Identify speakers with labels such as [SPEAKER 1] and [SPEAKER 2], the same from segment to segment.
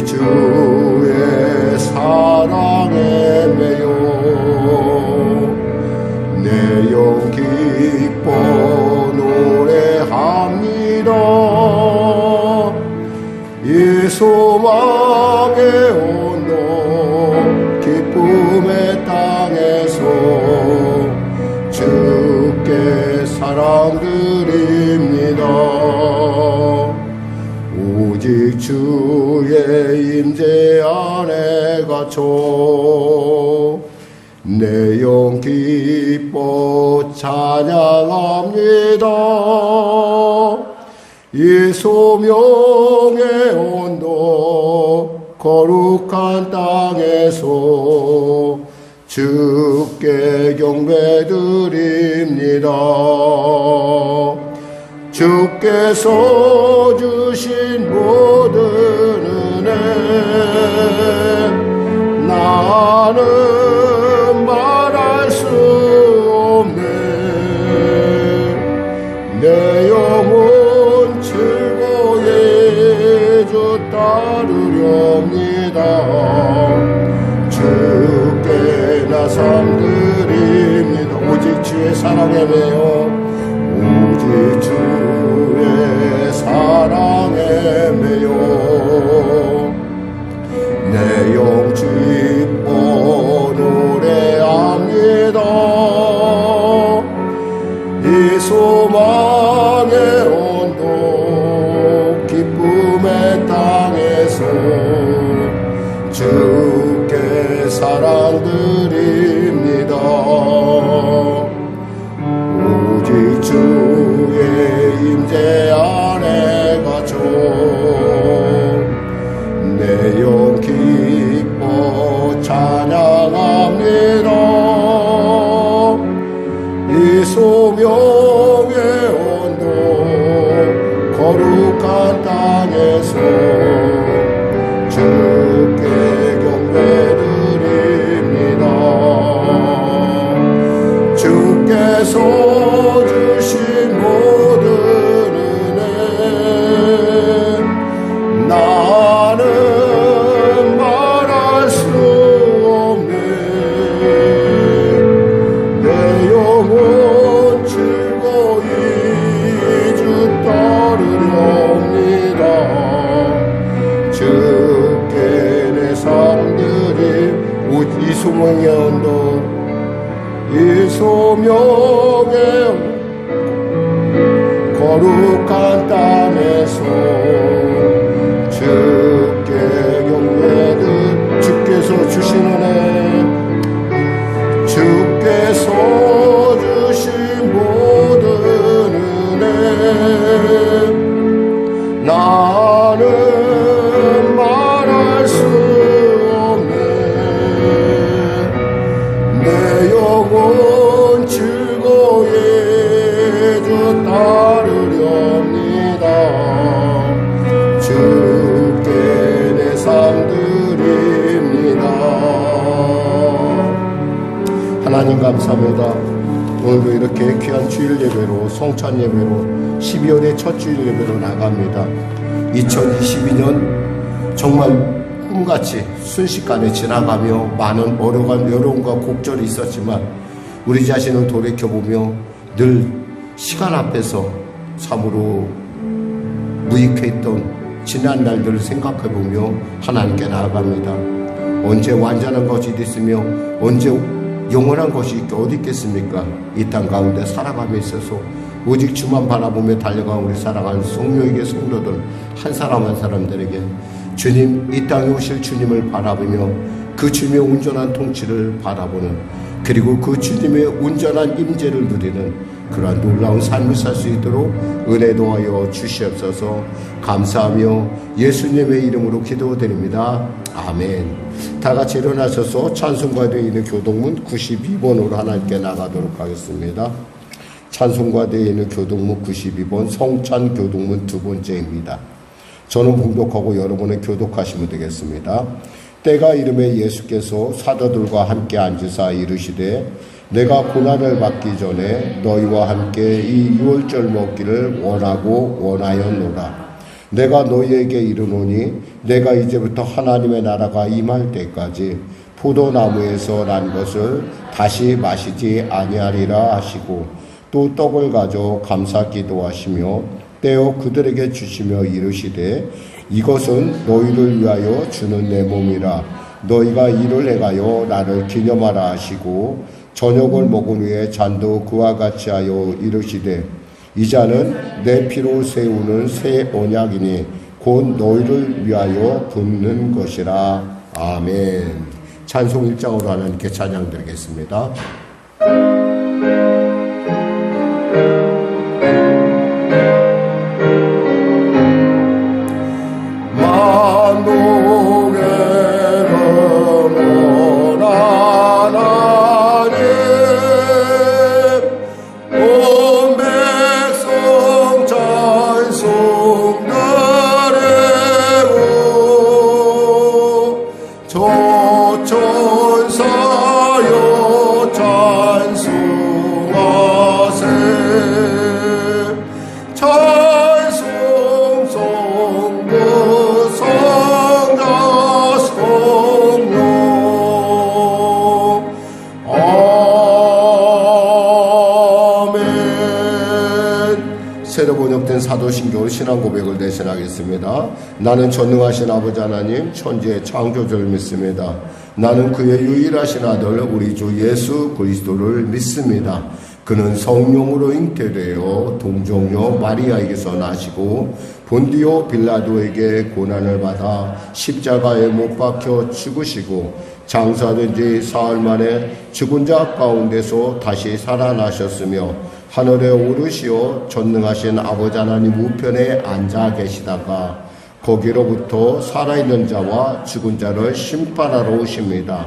[SPEAKER 1] 주의 사랑에 매여 내 영 기뻐 노래합니다. 이 소망의 온도 기쁨의 땅에서 주께 사랑드립니다. 오직 주의 임재 안에 갇혀 내 영 기뻐 찬양합니다. 이 소명의 온도 거룩한 땅에서 주께 경배드립니다. 주께서 주신 모든 은혜 나는 말할 수 없네. 내 영혼 즐거이 주 따르렵니다. 주께 나 삶드립니다. 오직 주의 사랑에 매여 오직 주의 사랑에 매여 내 영 기뻐 노래합니다. 이 소망의 온도 기쁨의 땅에서 주께 사랑드립니다. 오직 주의 임재 안에 갇혀 내 영 기뻐 찬양합니다. 이 소명의 온도 거룩한 땅에서 주께 경배드립니다. 주께서 주신 모든 은혜 나는 말할 수 없네. 내 영혼 즐거이 주 따르렵니다. 주께 내 삶들이 이 소명의 온도 이 소명의 거룩한 땅에서 주께 경배드 주께서 주신 은혜 주께서 주신 모든 은혜 나는 말할 수 없네. 내 영혼 즐거이 주 따르렵니다. 주께 내 삶드립니다. 하나님 감사합니다. 오늘도 이렇게 귀한 주일 예배로 성찬 예배로 12월의 첫 주일 예배로 나갑니다. 2022년 정말 꿈같이 순식간에 지나가며 많은 어려움과 곡절이 있었지만 우리 자신을 돌이켜보며 늘 시간 앞에서 참으로 무익했던 지난 날들을 생각해보며 하나님께 나아갑니다. 언제 완전한 것이 있으며 언제 영원한 것이 어디 있겠습니까? 이 땅 가운데 살아감에 있어서 오직 주만 바라보며 달려간 우리 사랑하는 성령에게 성도들 한 사람 한 사람들에게 주님, 이 땅에 오실 주님을 바라보며 그 주님의 온전한 통치를 바라보는 그리고 그 주님의 온전한 임재를 누리는 그러한 놀라운 삶을 살 수 있도록 은혜 도하여 주시옵소서. 감사하며 예수님의 이름으로 기도드립니다. 아멘. 다 같이 일어나셔서 찬송가대에 있는 교동문 92번으로 하나님께 나가도록 하겠습니다. 찬송가대에 있는 교동문 92번 성찬 교동문 두 번째입니다. 저는 봉독하고 여러분은 교독하시면 되겠습니다. 때가 이름에 예수께서 사도들과 함께 앉으사 이르시되 내가 고난을 받기 전에 너희와 함께 이 유월절 먹기를 원하고 원하였노라. 내가 너희에게 이르노니 내가 이제부터 하나님의 나라가 임할 때까지 포도나무에서 난 것을 다시 마시지 아니하리라 하시고 또 떡을 가져 감사 기도하시며 떼어 그들에게 주시며 이르시되 이것은 너희를 위하여 주는 내 몸이라 너희가 이를 행하여 나를 기념하라 하시고 저녁을 먹은 후에 잔도 그와 같이 하여 이르시되 이 잔은 내 피로 세우는 새 언약이니 곧 너희를 위하여 붓는 것이라. 아멘. 찬송 1장으로 하나님께 찬양 드리겠습니다. 새로 번역된 사도신경으로 신앙 고백을 대신하겠습니다. 나는 전능하신 아버지 하나님 천지의 창조주를 믿습니다. 나는 그의 유일하신 아들 우리 주 예수 그리스도를 믿습니다. 그는 성령으로 잉태되어 동정녀 마리아에게서 나시고 본디오 빌라도에게 고난을 받아 십자가에 못 박혀 죽으시고 장사된 지 사흘 만에 죽은 자 가운데서 다시 살아나셨으며 하늘에 오르시어 전능하신 아버지 하나님 우편에 앉아 계시다가 거기로부터 살아있는 자와 죽은 자를 심판하러 오십니다.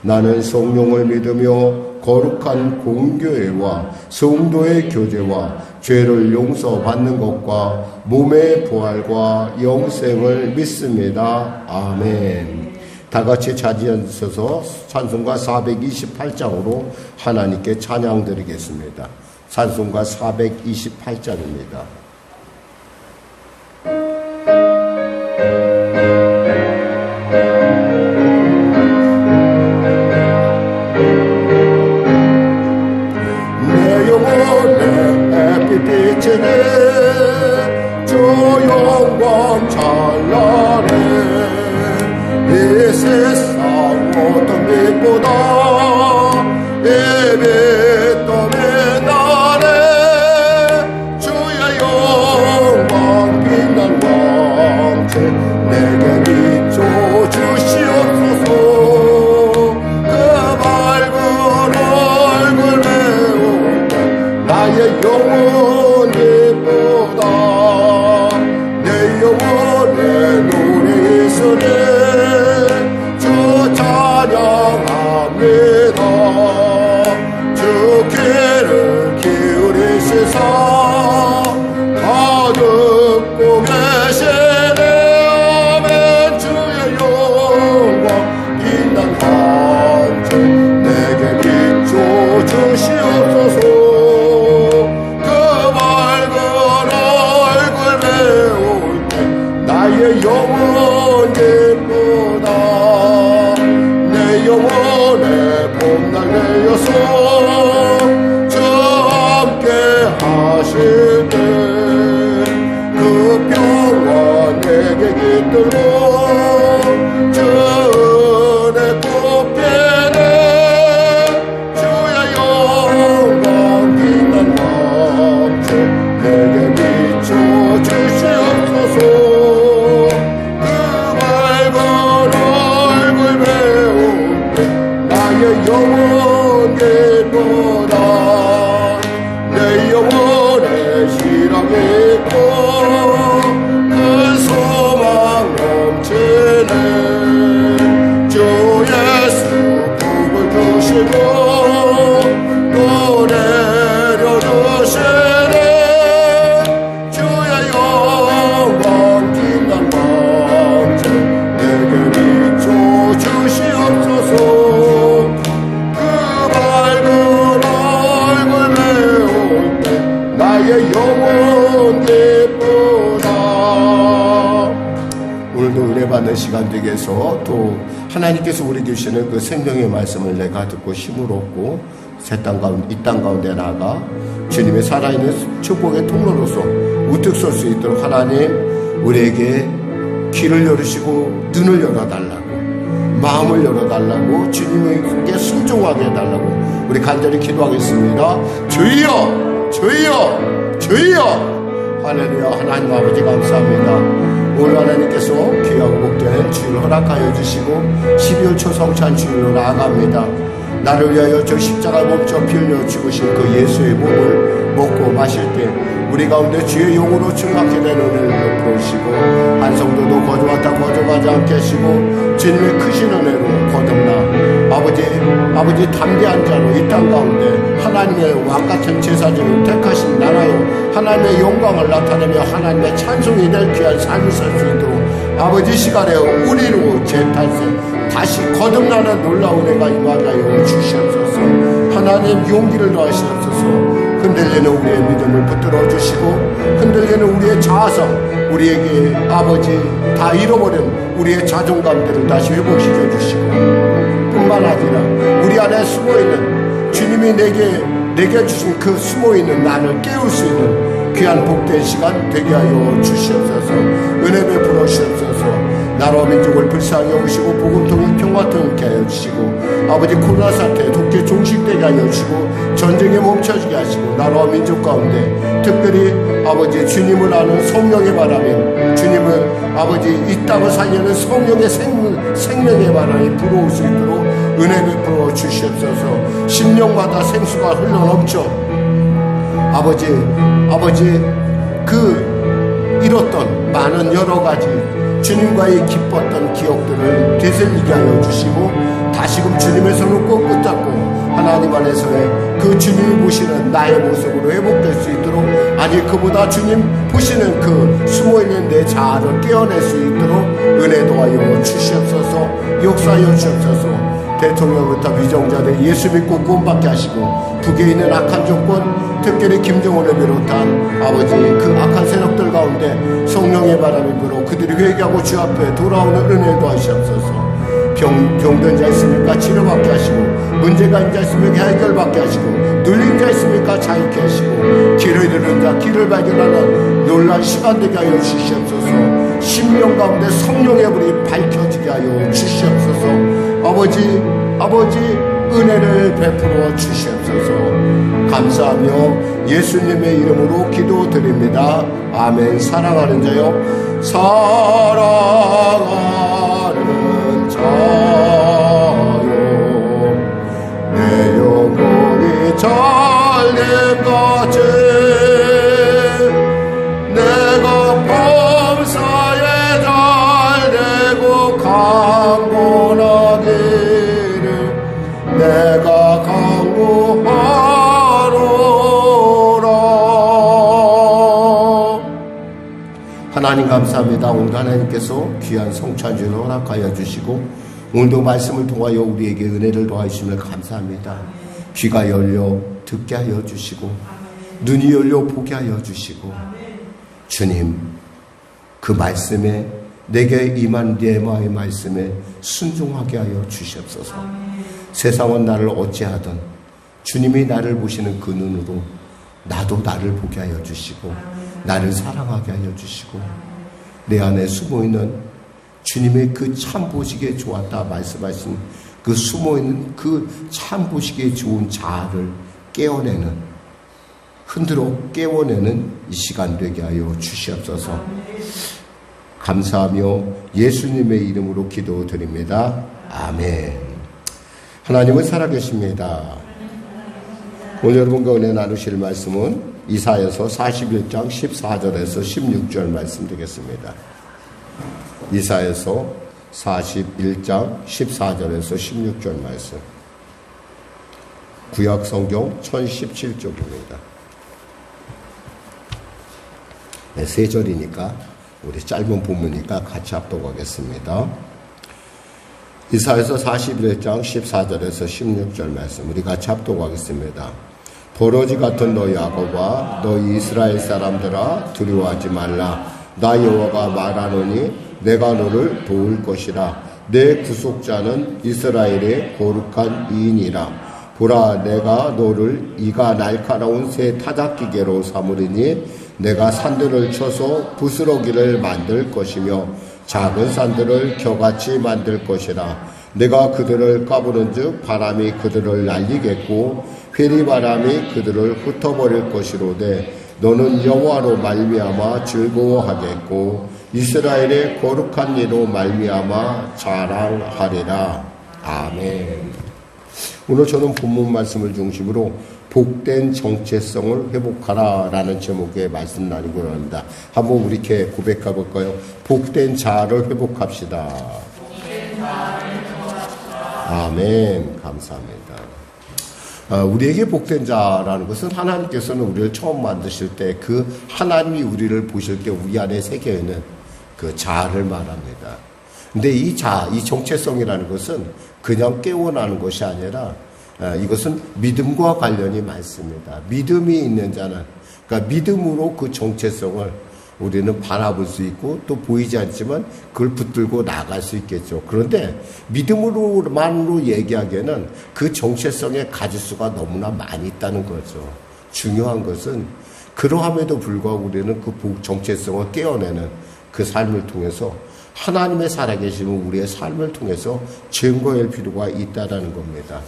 [SPEAKER 1] 나는 성령을 믿으며 거룩한 공교회와 성도의 교제와 죄를 용서받는 것과 몸의 부활과 영생을 믿습니다. 아멘. 다 같이 자리에 앉으셔서 찬송가 428장으로 하나님께 찬양 드리겠습니다. 찬송가 428장입니다. 내 영혼의 빛비치니 주 영광 찬란해 이 세상 어떤 빛보다 이 빛 떠민 날에 주의 영광 빛난 광채 내게 비춰 주시옵소서. 그 밝은 얼굴 배울 때 나의 영혼 기쁘다. 내 영혼의 노래 있으니 주 찬양합니다. 주 귀를 기울이시사 다 듣고 계시네. 아멘. 주의 영광 빛난 광채 내게 비춰 주시옵소서. 그 밝은 얼굴 배울 때 나의 영혼 기쁘다. 내 영혼의 봄날 내어서 주 함께 하실 때 그 평화 내게 깃들고 주 은혜 꽃피네. 주의 영광 빛난 광채 내게 비춰 주시옵소서. 그 밝은 얼굴 배울 때 나의 영혼 기쁘다. 내 영혼에 실험이 있고 큰 소망 넘치네. 오늘도 은혜 받는 시간 되게 해서 또 하나님께서 우리 주시는 그 생명의 말씀을 내가 듣고 힘을 얻고 이 땅 가운데 나아가 주님의 살아있는 축복의 통로로서 우뚝 설 수 있도록 하나님 우리에게 귀를 열으시고 눈을 열어달라고 마음을 열어달라고 주님에게 순종하게 해달라고 우리 간절히 기도하겠습니다. 주여 주여 주여 할렐루야. 하나님 아버지 감사합니다. 오늘 하나님께서 귀하고 복된 주일 허락하여 주시고 12월 초성찬 주일로 나아갑니다. 나를 위하여 저 십자가 몸져 피 흘려 죽으신 그 예수의 몸을 먹고 마실 때 우리 가운데 주의 용으로 충만하게 된 은혜를 베푸시고 한 성도도 거저왔다 거저가지 않게 하시고 주님의 크신 은혜로 거듭나 아버지 담대한 자로 이 땅 가운데 하나님의 왕같은 제사장을 택하신 나라요 하나님의 영광을 나타내며 하나님의 찬송이 될 귀한 삶을 살 수 있도록 아버지 시간에 우리로 재탄생 다시 거듭나는 놀라운 은혜가 임하게 하여 주시옵소서. 하나님 용기를 더하시옵소서. 흔들리는 우리의 믿음을 붙들어 주시고 흔들리는 우리의 자아성 우리에게 아버지 다 잃어버린 우리의 자존감들을 다시 회복시켜 주시고 뿐만 아니라 우리 안에 숨어있는 주님이 내게 주신 그 숨어있는 나를 깨울 수 있는 귀한 복된 시간 되게 하여 주시옵소서. 은혜 베풀어 주시옵소서. 나라와 민족을 불쌍히 여기시고 복음통일 평화통일케 하여 주시고 아버지 코로나 사태 독재 종식되게 하여 주시고 전쟁에 멈춰지게 하시고 나라와 민족 가운데 특별히 아버지 주님을 아는 성령의 바람이 주님을 아버지 이 땅을 살리는 성령의 생명의 바람이 불어올 수 있도록 은혜 베풀어 주시옵소서. 심령마다 생수가 흘러넘쳐 아버지 그 잃었던 많은 여러 가지 주님과의 기뻤던 기억들을 되살리게 하여 주시고 다시금 주님의 손을 꼭 붙잡고 하나님 안에서의 그 주님이 보시는 나의 모습으로 회복될 수 있도록 아니 그보다 주님 보시는 그 숨어있는 내 자아를 깨어낼 수 있도록 은혜 도하여 주시옵소서. 역사하여 주옵소서. 대통령부터 비정자들 예수 믿고 구원받게 하시고 북에 있는 악한 정권 특별히 김정은을 비롯한 아버지 그 악한 세력들 가운데 성령의 바람이 불어 그들이 회개하고 주 앞에 돌아오는 은혜도 하시옵소서. 병든 자 있습니까? 치료받게 하시고 문제가 있는 자 있습니까? 해결받게 하시고 눌린 자 있습니까? 자유케 하시고 길을 잃은 자 길을 발견하는 놀란 시간 되게 하여 주시옵소서. 심령 가운데 성령의 불이 밝혀지게 하여 주시옵소서. 아버지 은혜를 베풀어 주시옵소서. 감사하며 예수님의 이름으로 기도드립니다. 아멘. 사랑하는 자요 사랑하는 자요 내 영혼이 잘됨같이 내가 범사에 잘되고 강건하기를 내가 강구하노라. 하나님 감사합니다. 오늘 하나님께서 귀한 성찬주를 허락하여 주시고 오늘도 말씀을 통하여 우리에게 은혜를 더하심을 감사합니다. 귀가 열려 듣게 하여 주시고 눈이 열려 보게 하여 주시고 주님 그 말씀에 내게 임한 예마의 말씀에 순종하게 하여 주시옵소서. 세상은 나를 어찌하든 주님이 나를 보시는 그 눈으로 나도 나를 보게 하여 주시고 나를 사랑하게 하여 주시고 내 안에 숨어있는 주님의 그 참 보시기에 좋았다 말씀하신 그 숨어있는 그 참 보시기에 좋은 자아를 깨어내는 흔들어 깨워내는 이 시간 되게 하여 주시옵소서. 감사하며 예수님의 이름으로 기도드립니다. 아멘. 하나님은 살아계십니다. 오늘 여러분과 은혜 나누실 말씀은 이사야서 41장 14절에서 16절 말씀 되겠습니다. 이사야서 41장 14절에서 16절 말씀. 구약 성경 1017쪽입니다. 네, 세 절이니까 우리 짧은 본문이니까 같이 합독하겠습니다. 이사야서 41장 14절에서 16절 말씀 우리 같이 합독하겠습니다. 버러지 같은 너 야곱아 너희 이스라엘 사람들아 두려워하지 말라. 나 여호와가 말하노니 내가 너를 도울 것이라. 내 구속자는 이스라엘의 거룩한 이인이라. 보라, 내가 너를 이가 날카로운 새 타작기계로 삼으리니 내가 산들을 쳐서 부스러기를 만들 것이며 작은 산들을 겨같이 만들 것이라. 내가 그들을 까부는즉 바람이 그들을 날리겠고 회리바람이 그들을 흩어버릴 것이로되 너는 여호와로 말미암아 즐거워하겠고 이스라엘의 거룩한 이로 말미암아 자랑하리라. 아멘. 오늘 저는 본문 말씀을 중심으로 복된 정체성을 회복하라 라는 제목의 말씀 나누고 합니다. 한번 우리 이렇게 고백해 볼까요? 복된 자아를 회복합시다. 아멘. 감사합니다. 우리에게 복된 자라는 것은 하나님께서는 우리를 처음 만드실 때 그 하나님이 우리를 보실 때 우리 안에 새겨있는 그 자아를 말합니다. 근데 이 자아, 이 정체성이라는 것은 그냥 깨어나는 것이 아니라 이것은 믿음과 관련이 많습니다. 믿음이 있는 자는, 그러니까 믿음으로 그 정체성을 우리는 바라볼 수 있고 또 보이지 않지만 그걸 붙들고 나갈 수 있겠죠. 그런데 믿음으로만으로 얘기하기에는 그 정체성의 가지수가 너무나 많이 있다는 거죠. 중요한 것은 그러함에도 불구하고 우리는 그 정체성을 깨어내는 그 삶을 통해서 하나님의 살아계심은 우리의 삶을 통해서 증거할 필요가 있다는 겁니다.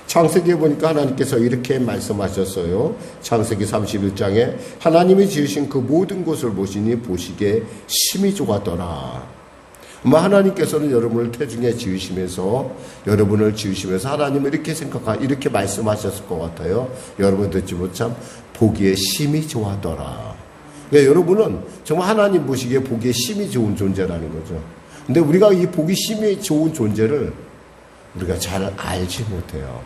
[SPEAKER 1] 창세기에 보니까 하나님께서 이렇게 말씀하셨어요. 창세기 31장에 하나님이 지으신 그 모든 것을 보시니 보시기에 심히 좋았더라. 아마 하나님께서는 여러분을 태중에 지으시면서 여러분을 지으시면서 하나님은 이렇게 말씀하셨을 것 같아요. 여러분 듣지 못참 보기에 심히 좋았더라. 그러니까 여러분은 정말 하나님 보시기에 보기에 심히 좋은 존재라는 거죠. 근데 우리가 이 보기 심히 좋은 존재를 우리가 잘 알지 못해요.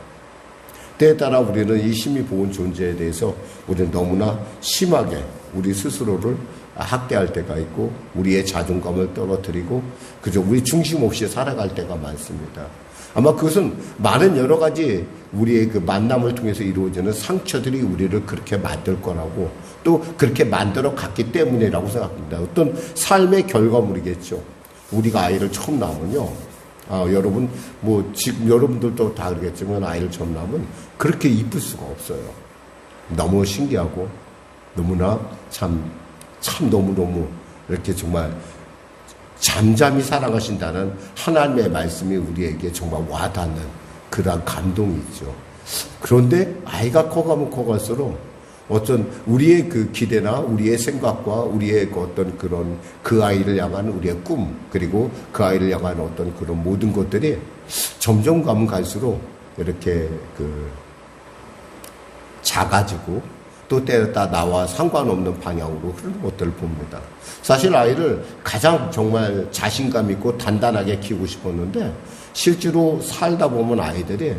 [SPEAKER 1] 때에 따라 우리는 이 심히 좋은 존재에 대해서 우리는 너무나 심하게 우리 스스로를 학대할 때가 있고 우리의 자존감을 떨어뜨리고 그저 우리 중심 없이 살아갈 때가 많습니다. 아마 그것은 많은 여러 가지 우리의 그 만남을 통해서 이루어지는 상처들이 우리를 그렇게 만들 거라고 또 그렇게 만들어 갔기 때문이라고 생각합니다. 어떤 삶의 결과물이겠죠. 우리가 아이를 처음 낳으면요. 여러분, 지금 여러분들도 다 그러겠지만 아이를 처음 낳으면 그렇게 이쁠 수가 없어요. 너무 신기하고 너무나 참 너무너무 이렇게 정말 잠잠히 사랑하신다는 하나님의 말씀이 우리에게 정말 와닿는 그런 감동이 있죠. 그런데 아이가 커갈수록 어떤 우리의 그 기대나 우리의 생각과 우리의 그 어떤 그런 그 아이를 향한 우리의 꿈 그리고 그 아이를 향한 어떤 그런 모든 것들이 점점 가면 갈수록 이렇게 그 작아지고 또 때렸다 나와 상관없는 방향으로 흐르는 것들을 봅니다. 사실 아이를 가장 정말 자신감 있고 단단하게 키우고 싶었는데 실제로 살다 보면 아이들이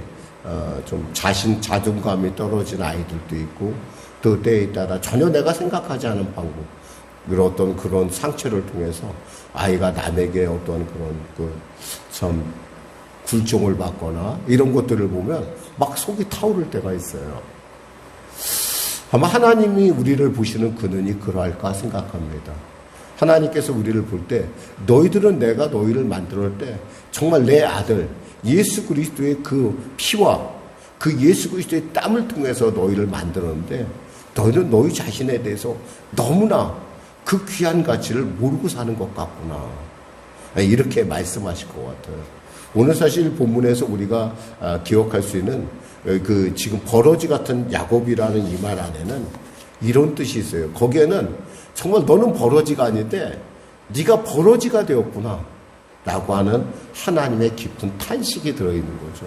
[SPEAKER 1] 좀 자존감이 떨어진 아이들도 있고 또 때에 따라 전혀 내가 생각하지 않은 방법 어떤 그런 상처를 통해서 아이가 남에게 어떤 그런 참 굴종을 받거나 이런 것들을 보면 막 속이 타오를 때가 있어요. 아마 하나님이 우리를 보시는 그 눈이 그러할까 생각합니다. 하나님께서 우리를 볼 때 너희들은 내가 너희를 만들었을 때 정말 내 아들 예수 그리스도의 그 피와 그 예수 그리스도의 땀을 통해서 너희를 만들었는데 너희는 너희 자신에 대해서 너무나 그 귀한 가치를 모르고 사는 것 같구나. 이렇게 말씀하실 것 같아요. 오늘 사실 본문에서 우리가 기억할 수 있는 그 지금 버러지 같은 야곱이라는 이 말 안에는 이런 뜻이 있어요. 거기에는 정말 너는 버러지가 아닌데 네가 버러지가 되었구나 라고 하는 하나님의 깊은 탄식이 들어있는 거죠.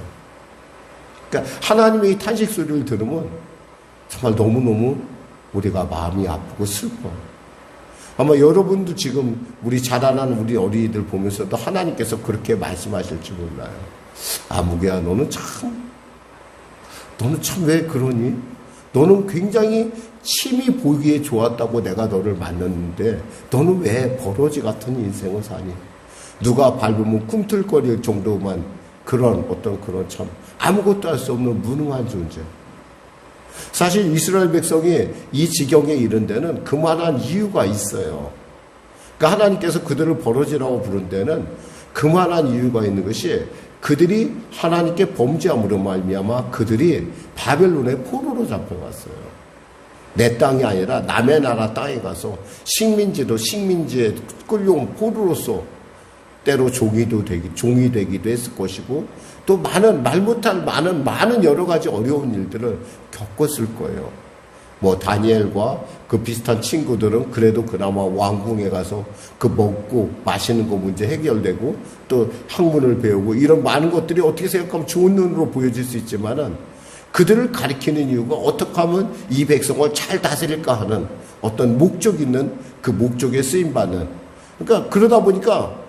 [SPEAKER 1] 그러니까 하나님의 이 탄식 소리를 들으면 정말 너무너무 우리가 마음이 아프고 슬퍼요. 아마 여러분도 지금 우리 자라나는 우리 어린이들 보면서도 하나님께서 그렇게 말씀하실지 몰라요. 무게야 너는 참 왜 그러니? 너는 굉장히 심히 보기에 좋았다고 내가 너를 만났는데 너는 왜 버러지 같은 인생을 사니? 누가 밟으면 꿈틀거릴 정도만 그런 어떤 그런 참 아무것도 할 수 없는 무능한 존재. 사실 이스라엘 백성이 이 지경에 이른 데는 그만한 이유가 있어요. 그러니까 하나님께서 그들을 버러지라고 부른 데는 그만한 이유가 있는 것이 그들이 하나님께 범죄함으로 말미암아 그들이 바벨론의 포로로 잡혀갔어요. 내 땅이 아니라 남의 나라 땅에 가서 식민지에 끌려온 포로로서 때로 종이 되기도 했을 것이고 또 말 못할 많은 여러 가지 어려운 일들을 겪었을 거예요. 뭐 다니엘과 그 비슷한 친구들은 그래도 그나마 왕궁에 가서 그 먹고 마시는 거 문제 해결되고 또 학문을 배우고 이런 많은 것들이 어떻게 생각하면 좋은 눈으로 보여질 수 있지만은 그들을 가리키는 이유가 어떻게 하면 이 백성을 잘 다스릴까 하는 어떤 목적 있는 그 목적에 쓰임받는, 그러니까 그러다 보니까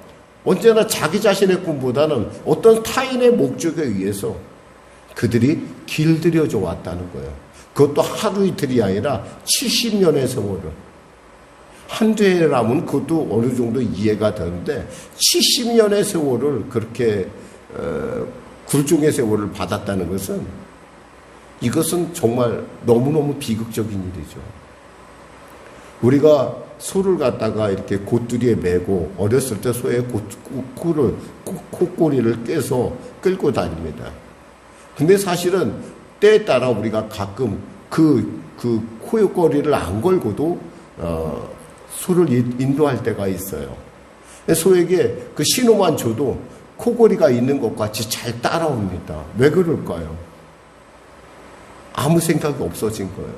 [SPEAKER 1] 언제나 자기 자신의 꿈보다는 어떤 타인의 목적에 의해서 그들이 길들여져 왔다는 거예요. 그것도 하루 이틀이 아니라 70년의 세월을. 한두 해라면 그것도 어느 정도 이해가 되는데 70년의 세월을 그렇게 굴종의 세월을 받았다는 것은, 이것은 정말 너무너무 비극적인 일이죠. 우리가 소를 갖다가 이렇게 곧두리에 메고 어렸을 때 소의 콧꼬리를 깨서 끌고 다닙니다. 근데 사실은 때에 따라 우리가 가끔 그 코요거리를 안 걸고도 소를 인도할 때가 있어요. 소에게 그 신호만 줘도 코골이가 있는 것 같이 잘 따라옵니다. 왜 그럴까요? 아무 생각이 없어진 거예요.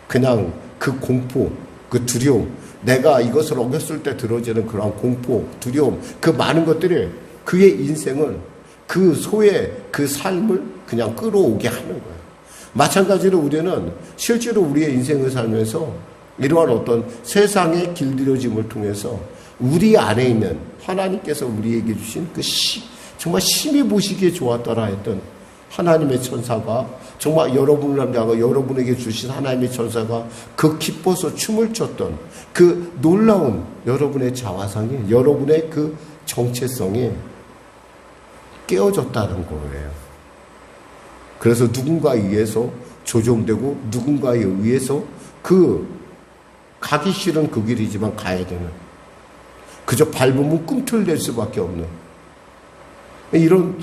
[SPEAKER 1] 그냥 그 공포, 그 두려움, 내가 이것을 어겼을 때 들어지는 그런 공포, 두려움, 그 많은 것들이 그의 인생을, 그 소의 그 삶을 그냥 끌어오게 하는 거예요. 마찬가지로 우리는 실제로 우리의 인생을 살면서 이러한 어떤 세상의 길들여짐을 통해서 우리 안에 있는 하나님께서 우리에게 주신 그 정말 심히 보시기에 좋았더라 했던 하나님의 천사가, 정말 여러분을 향하여 여러분에게 주신 하나님의 천사가 그 기뻐서 춤을 췄던 그 놀라운 여러분의 자화상이, 여러분의 그 정체성이 깨어졌다는 거예요. 그래서 누군가에 의해서 조종되고 누군가에 의해서 가기 싫은 그 길이지만 가야 되는, 그저 밟으면 꿈틀댈 수밖에 없는 이런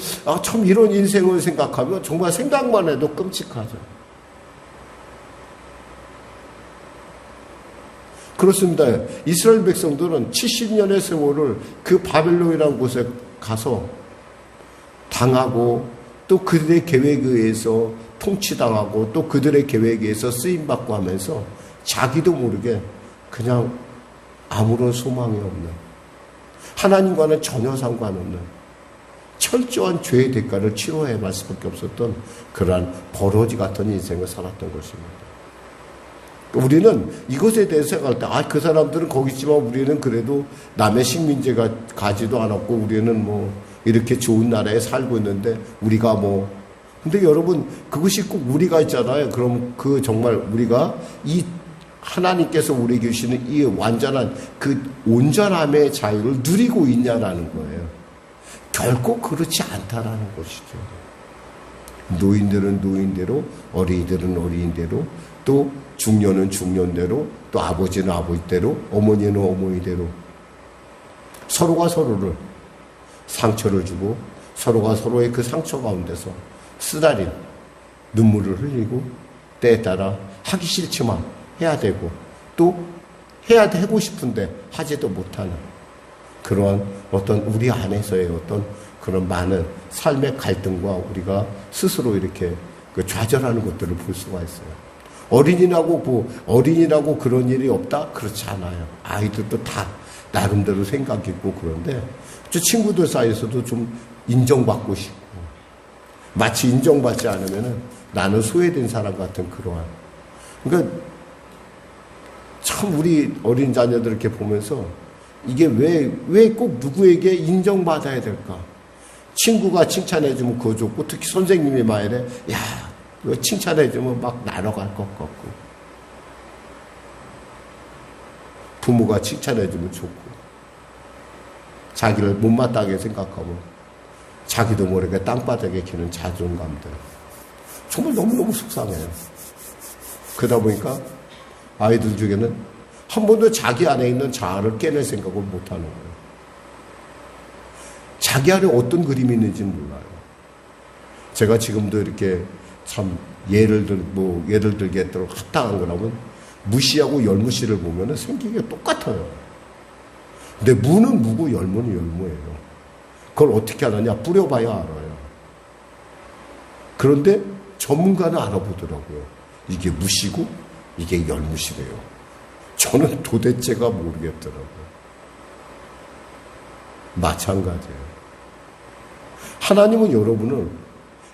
[SPEAKER 1] 인생을 생각하면 정말 생각만 해도 끔찍하죠. 그렇습니다. 이스라엘 백성들은 70년의 세월을 그 바벨론이라는 곳에 가서 당하고 또 그들의 계획에 의해서 통치당하고 또 그들의 계획에 의해서 쓰임받고 하면서 자기도 모르게 그냥 아무런 소망이 없는, 하나님과는 전혀 상관없는 철저한 죄의 대가를 치러야 할 수밖에 없었던 그러한 버러지 같은 인생을 살았던 것입니다. 우리는 이것에 대해서 생각할 때, 그 사람들은 거기 있지만 우리는 그래도 남의 식민지가 가지도 않았고 우리는 뭐 이렇게 좋은 나라에 살고 있는데 우리가 근데 여러분, 그것이 꼭 우리가 있잖아요. 그럼 정말 우리가 이 하나님께서 우리에게 주시는 이 완전한 그 온전함의 자유를 누리고 있냐라는 거예요. 결코 그렇지 않다라는 것이죠. 노인들은 노인대로, 어린이들은 어린이대로, 또 중년은 중년대로, 또 아버지는 아버지대로, 어머니는 어머니대로 서로가 서로를 상처를 주고 서로가 서로의 그 상처 가운데서 쓰라린 눈물을 흘리고 때에 따라 하기 싫지만 해야 되고 또 해야 하고 싶은데 하지도 못하는 그러한 어떤 우리 안에서의 어떤 그런 많은 삶의 갈등과 우리가 스스로 이렇게 좌절하는 것들을 볼 수가 있어요. 어린이라고 그런 일이 없다? 그렇지 않아요. 아이들도 다 나름대로 생각이 있고 그런데 저 친구들 사이에서도 좀 인정받고 싶고, 마치 인정받지 않으면 나는 소외된 사람 같은 그러한. 그러니까 참 우리 어린 자녀들 이렇게 보면서 이게 왜 꼭 누구에게 인정받아야 될까? 친구가 칭찬해주면 그거 좋고, 특히 선생님이 말해, 야, 이거 칭찬해주면 막 날아갈 것 같고, 부모가 칭찬해주면 좋고, 자기를 못마땅하게 생각하면 자기도 모르게 땅바닥에 기는 자존감들. 정말 너무너무 속상해요. 그러다 보니까 아이들 중에는 한 번도 자기 안에 있는 자아를 깨낼 생각을 못하는 거예요. 자기 안에 어떤 그림이 있는지는 몰라요. 제가 지금도 이렇게 참 예를 들게 합당한 거라면 무시하고 열무씨를 보면 생긴 게 똑같아요. 근데 무는 무고 열무는 열무예요. 그걸 어떻게 하느냐? 뿌려봐야 알아요. 그런데 전문가는 알아보더라고요. 이게 무시고 이게 열무시래요. 저는 도대체가 모르겠더라고요. 마찬가지예요. 하나님은 여러분을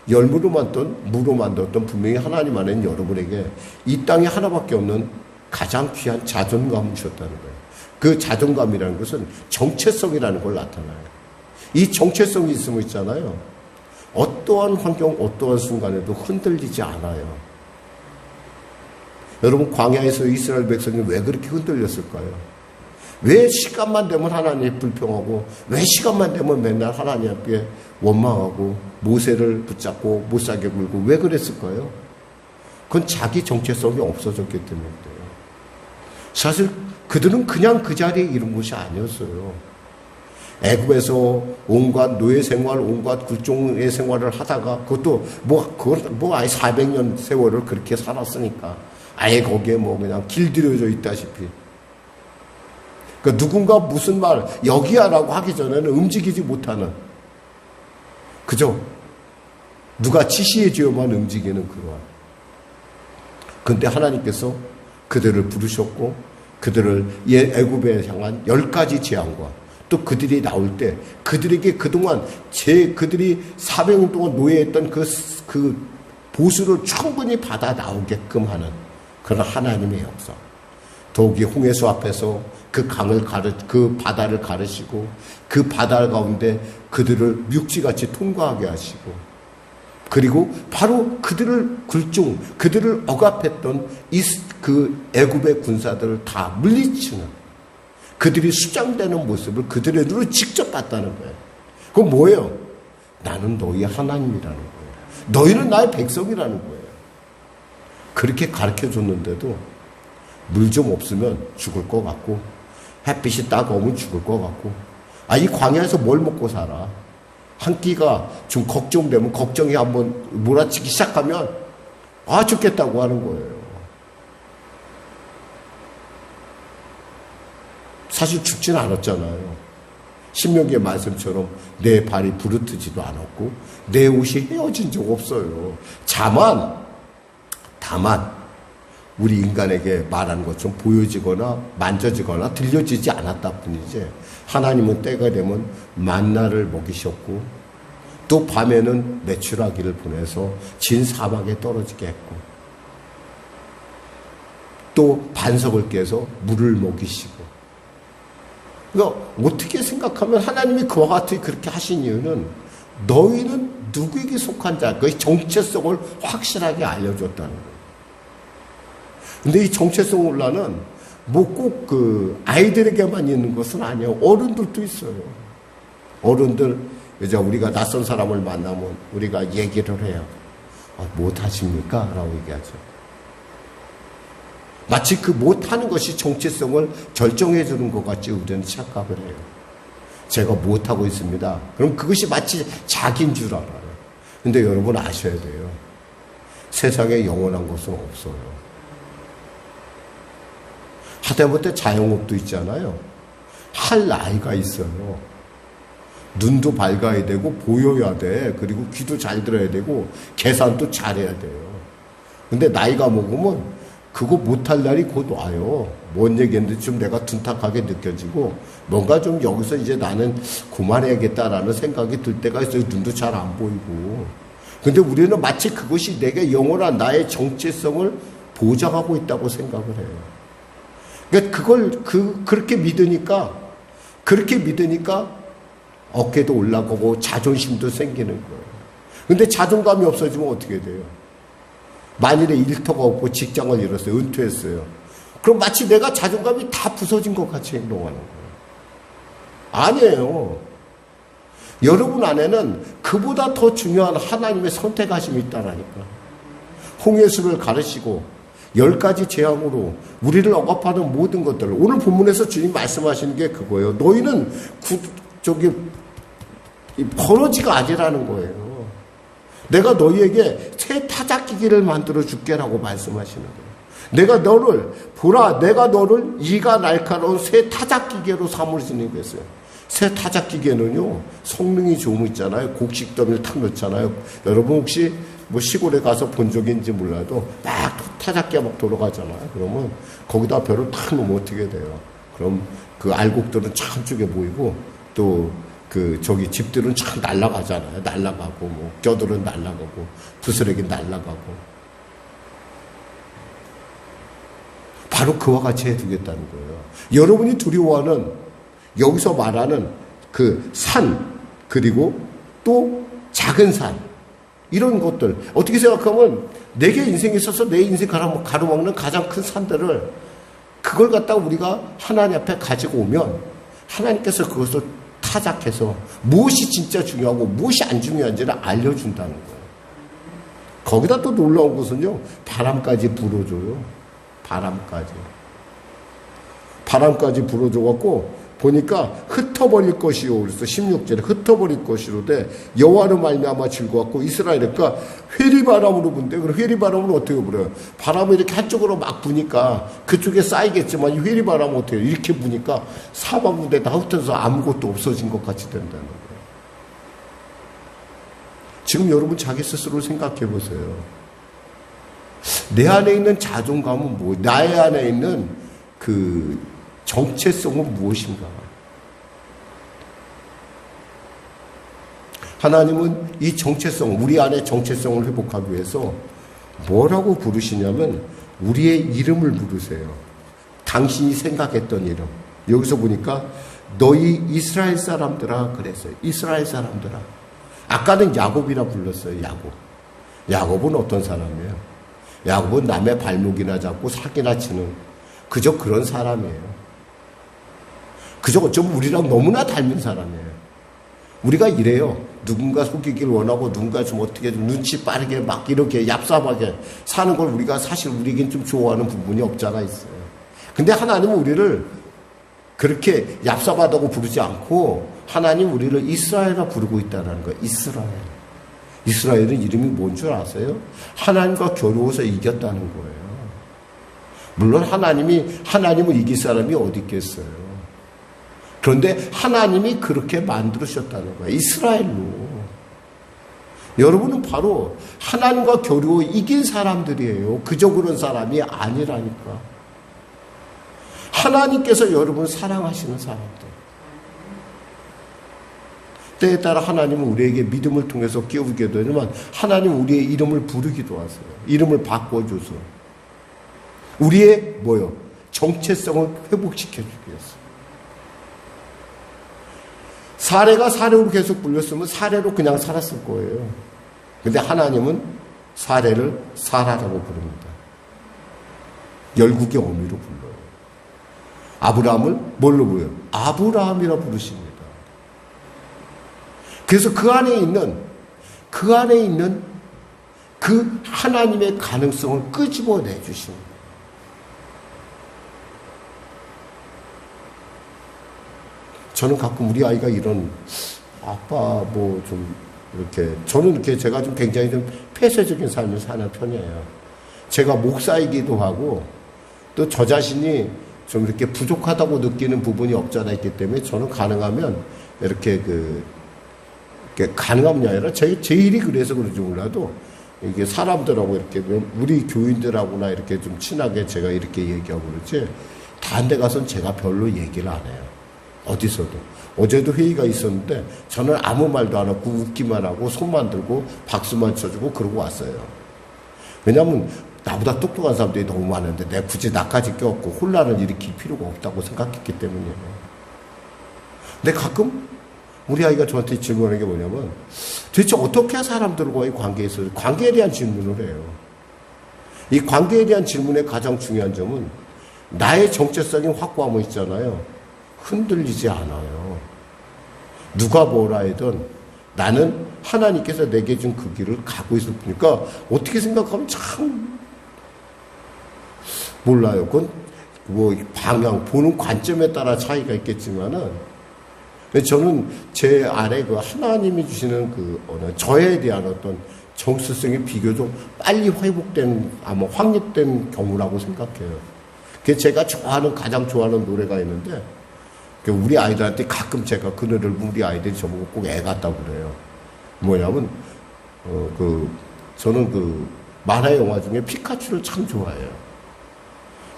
[SPEAKER 1] 열무로 만든 무로 만들었던 분명히 하나님 안에는 여러분에게 이 땅에 하나밖에 없는 가장 귀한 자존감을 주셨다는 거예요. 그 자존감이라는 것은 정체성이라는 걸 나타나요. 이 정체성이 있으면 있잖아요. 어떠한 환경, 어떠한 순간에도 흔들리지 않아요. 여러분, 광야에서 이스라엘 백성이 왜 그렇게 흔들렸을까요? 왜 시간만 되면 하나님이 불평하고, 왜 시간만 되면 맨날 하나님 앞에 원망하고, 모세를 붙잡고 못 살게 굴고, 왜 그랬을까요? 그건 자기 정체성이 없어졌기 때문이에요. 사실 그들은 그냥 그 자리에 이른 것이 아니었어요. 애굽에서 온갖 노예 생활, 온갖 굴종의 생활을 하다가, 그것도 아예 400년 세월을 그렇게 살았으니까. 아예 거기에 그냥 길들여져 있다시피. 그러니까 누군가 무슨 말, 여기야라고 하기 전에는 움직이지 못하는, 그죠? 누가 지시해줘야만 움직이는 그러한. 근데 하나님께서 그들을 부르셨고, 그들을 애굽에 향한 10가지 재앙과 또 그들이 나올 때 그들에게 그동안 그들이 400년 동안 노예했던 그 보수를 충분히 받아 나오게끔 하는 그런 하나님의 역사. 더욱이 홍해수 앞에서 그 그 바다를 가르시고 그 바다 가운데 그들을 육지같이 통과하게 하시고, 그리고 바로 그들을 그들을 억압했던 그 애굽의 군사들을 다 물리치는, 그들이 수장되는 모습을 그들의 눈으로 직접 봤다는 거예요. 그건 뭐예요? 나는 너희 하나님이라는 거예요. 너희는 나의 백성이라는 거예요. 그렇게 가르쳐줬는데도 물 좀 없으면 죽을 것 같고, 햇빛이 따가우면 죽을 것 같고, 이 광야에서 뭘 먹고 살아? 한 끼가 좀 걱정되면, 걱정이 한번 몰아치기 시작하면 죽겠다고 하는 거예요. 사실 죽지는 않았잖아요. 신명기의 말씀처럼 내 발이 부르트지도 않았고 내 옷이 헤어진 적 없어요. 다만 우리 인간에게 말하는 것처럼 보여지거나 만져지거나 들려지지 않았다 뿐이지, 하나님은 때가 되면 만나를 먹이셨고, 또 밤에는 메추라기를 보내서 진 사막에 떨어지게 했고, 또 반석을 깨서 물을 먹이시고. 그러니까 어떻게 생각하면 하나님이 그와 같이 그렇게 하신 이유는 너희는 누구에게 속한 자, 그 정체성을 확실하게 알려줬다는 거예요. 근데 이 정체성 혼란은 꼭 아이들에게만 있는 것은 아니에요. 어른들도 있어요. 어른들, 이제 우리가 낯선 사람을 만나면 우리가 얘기를 해요. 못하십니까? 라고 얘기하죠. 마치 그 못하는 것이 정체성을 결정해 주는 것 같이 우리는 착각을 해요. 제가 못하고 있습니다. 그럼 그것이 마치 자기인 줄 알아요. 근데 여러분 아셔야 돼요. 세상에 영원한 것은 없어요. 하다못해 자영업도 있잖아요. 할 나이가 있어요. 눈도 밝아야 되고 보여야 돼. 그리고 귀도 잘 들어야 되고 계산도 잘해야 돼요. 근데 나이가 먹으면 그거 못할 날이 곧 와요. 뭔 얘기인데 좀 내가 둔탁하게 느껴지고 뭔가 좀 여기서 이제 나는 그만해야겠다라는 생각이 들 때가 있어요. 눈도 잘 안 보이고. 근데 우리는 마치 그것이 내게 영원한 나의 정체성을 보장하고 있다고 생각을 해요. 그러니까 그렇게 믿으니까 어깨도 올라가고 자존심도 생기는 거예요. 근데 자존감이 없어지면 어떻게 돼요? 만일에 일터가 없고 직장을 잃었어요. 은퇴했어요. 그럼 마치 내가 자존감이 다 부서진 것 같이 행동하는 거예요. 아니에요. 여러분 안에는 그보다 더 중요한 하나님의 선택하심이 있다라니까. 홍해수를 가르시고 10가지 재앙으로 우리를 억압하는 모든 것들을 오늘 본문에서 주님 말씀하시는 게 그거예요. 너희는 버러지가 아니라는 거예요. 내가 너희에게 새 타작기계를 만들어 줄게라고 말씀하시는 거예요. 내가 너를 이가 날카로운 새 타작기계로 삼으시는 거였어요. 새 타작기계는요, 성능이 좋은 거 있잖아요. 곡식더미를 탁 넣잖아요. 여러분 혹시 뭐 시골에 가서 본 적인지 몰라도 막 타작기가 막 돌아가잖아요. 그러면 거기다 벼를 탁 놓으면 어떻게 돼요? 그럼 그 알곡들은 참 쪽에 보이고 또 집들은 참 날아가잖아요. 날아가고, 뭐, 껴들은 날아가고, 부스러기 날아가고. 바로 그와 같이 해두겠다는 거예요. 여러분이 두려워하는, 여기서 말하는 그 산, 그리고 또 작은 산, 이런 것들. 어떻게 생각하면 내게 인생에 있어서 내 인생 가로막는 가장 큰 산들을 그걸 갖다가 우리가 하나님 앞에 가지고 오면 하나님께서 그것을 타작해서 무엇이 진짜 중요하고 무엇이 안 중요한지를 알려준다는 거예요. 거기다 또 놀라운 것은요, 바람까지 불어줘요. 바람까지 불어줘갖고 보니까 흩어버릴 것이요. 그래서 16절에 흩어버릴 것이로되 여호와로 말미암아 즐거웠고 이스라엘과 회리바람으로 분대. 그럼 회리바람은 어떻게 불어요? 바람이 이렇게 한쪽으로 막 부니까 그쪽에 쌓이겠지만 이 회리바람은 어떻게 해요? 이렇게 부니까 사방군대 다 흩어져서 아무것도 없어진 것 같이 된다는 거예요. 지금 여러분 자기 스스로 생각해 보세요. 내 안에 있는 자존감은 뭐, 나의 안에 있는 그 정체성은 무엇인가? 하나님은 이 정체성, 우리 안의 정체성을 회복하기 위해서 뭐라고 부르시냐면 우리의 이름을 부르세요. 당신이 생각했던 이름. 여기서 보니까 너희 이스라엘 사람들아 그랬어요. 이스라엘 사람들아. 아까는 야곱이라 불렀어요. 야곱은 어떤 사람이에요? 야곱은 남의 발목이나 잡고 사기나 치는 그저 그런 사람이에요. 그저 어쩌면 우리랑 너무나 닮은 사람이에요. 우리가 이래요. 누군가 속이길 원하고 누군가 좀 어떻게 좀 눈치 빠르게 막 이렇게 얍삽하게 사는 걸 우리가 사실 우리에겐 좀 좋아하는 부분이 없잖아 있어요. 근데 하나님은 우리를 그렇게 얍삽하다고 부르지 않고 하나님 우리를 이스라엘이라 부르고 있다는 거예요. 이스라엘은 이름이 뭔 줄 아세요? 하나님과 겨루어서 이겼다는 거예요. 물론 하나님을 이길 사람이 어디 있겠어요. 그런데 하나님이 그렇게 만들으셨다는 거예요. 이스라엘로. 여러분은 바로 하나님과 겨루어 이긴 사람들이에요. 그저 그런 사람이 아니라니까. 하나님께서 여러분을 사랑하시는 사람들. 때에 따라 하나님은 우리에게 믿음을 통해서 깨우게 되지만 하나님 우리의 이름을 부르기도 하세요. 이름을 바꿔줘서. 우리의 정체성을 회복시켜주기 위해서. 사례가 사례로 계속 불렸으면 사례로 그냥 살았을 거예요. 근데 하나님은 사례를 사라라고 부릅니다. 열국의 어미로 불러요. 아브라함을 뭘로 불러요? 아브라함이라 부르십니다. 그래서 그 안에 있는 그 하나님의 가능성을 끄집어내 주십니다. 저는 가끔 우리 아이가 이런 아빠 저는 이렇게 제가 좀 굉장히 좀 폐쇄적인 삶을 사는 편이에요. 제가 목사이기도 하고 또 저 자신이 좀 이렇게 부족하다고 느끼는 부분이 없잖아 있기 때문에 저는 가능하면 이렇게 가능함이 아니라 제 일이 그래서 그런지 몰라도 이게 사람들하고 이렇게 우리 교인들하고나 이렇게 좀 친하게 제가 이렇게 얘기하고 그러지 다른 데 가서는 제가 별로 얘기를 안 해요. 어디서도. 어제도 회의가 있었는데 저는 아무 말도 안 하고 웃기만 하고 손만 들고 박수만 쳐주고 그러고 왔어요. 왜냐하면 나보다 똑똑한 사람들이 너무 많은데 내가 굳이 나까지 껴갖고 혼란을 일으킬 필요가 없다고 생각했기 때문이에요. 근데 가끔 우리 아이가 저한테 질문하는 게 뭐냐면 도대체 어떻게 사람들과의 관계에 대한 질문을 해요. 이 관계에 대한 질문의 가장 중요한 점은 나의 정체성이 확고함은 있잖아요. 흔들리지 않아요. 누가 뭐라 해든 나는 하나님께서 내게 준 그 길을 가고 있을 뿐이니까 어떻게 생각하면 참 몰라요. 그건 뭐 방향, 보는 관점에 따라 차이가 있겠지만은, 저는 제 안에 그 하나님이 주시는 그 저에 대한 어떤 정체성이 비교적 빨리 회복된, 아마 확립된 경우라고 생각해요. 그게 제가 가장 좋아하는 노래가 있는데, 우리 아이들한테 가끔 제가 그 노래를 우리 아이들이 저보고 꼭 애 같다고 그래요. 뭐냐면, 저는 그 만화 영화 중에 피카츄를 참 좋아해요.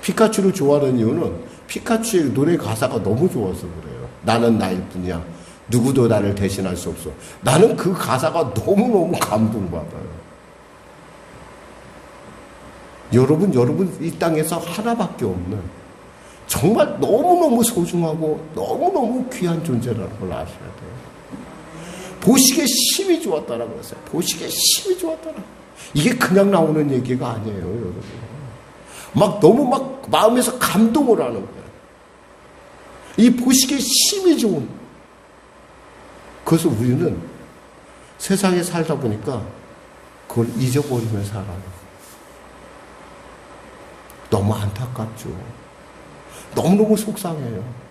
[SPEAKER 1] 피카츄를 좋아하는 이유는 피카츄의 노래 가사가 너무 좋아서 그래요. 나는 나일 뿐이야. 누구도 나를 대신할 수 없어. 나는 그 가사가 너무너무 감동받아요. 여러분 이 땅에서 하나밖에 없는 정말 너무너무 소중하고 너무너무 귀한 존재라는 걸 아셔야 돼요. 보시기에 심히 좋았다라고 그랬어요. 보시기에 심히 좋았다라. 이게 그냥 나오는 얘기가 아니에요, 여러분. 너무 마음에서 감동을 하는 거예요. 이 보시기에 심히 좋은. 그래서 우리는 세상에 살다 보니까 그걸 잊어버리며 살아요. 너무 안타깝죠. 너무너무 속상해요.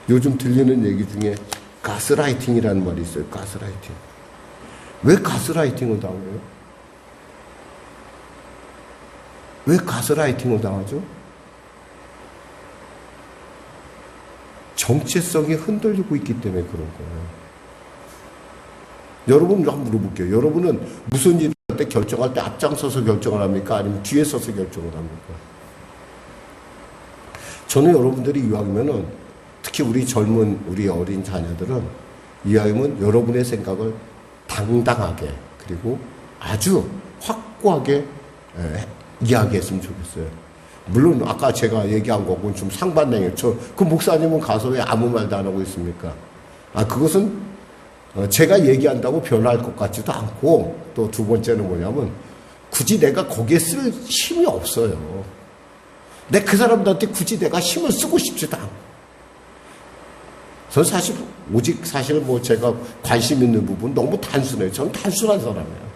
[SPEAKER 1] 요즘 들리는 얘기 중에 가스라이팅이라는 말이 있어요. 가스라이팅. 왜 가스라이팅을 당해요? 왜 가스라이팅을 당하죠? 정체성이 흔들리고 있기 때문에 그런 거예요. 여러분 한번 물어볼게요. 여러분은 무슨 일을 할 때 결정할 때 앞장서서 결정을 합니까? 아니면 뒤에 서서 결정을 합니까? 저는 여러분들이 이왕이면은 특히 우리 어린 자녀들은 이왕이면 여러분의 생각을 당당하게 그리고 아주 확고하게 이야기했으면 좋겠어요. 물론 아까 제가 얘기한 거하고는 좀 상반되네요. 그 목사님은 가서 왜 아무 말도 안 하고 있습니까? 그것은 제가 얘기한다고 변할 것 같지도 않고 또 두 번째는 뭐냐면 굳이 내가 거기에 쓸 힘이 없어요. 그 사람들한테 굳이 내가 힘을 쓰고 싶지도 않고. 저는 사실 뭐 제가 관심 있는 부분 너무 단순해요. 저는 단순한 사람이에요.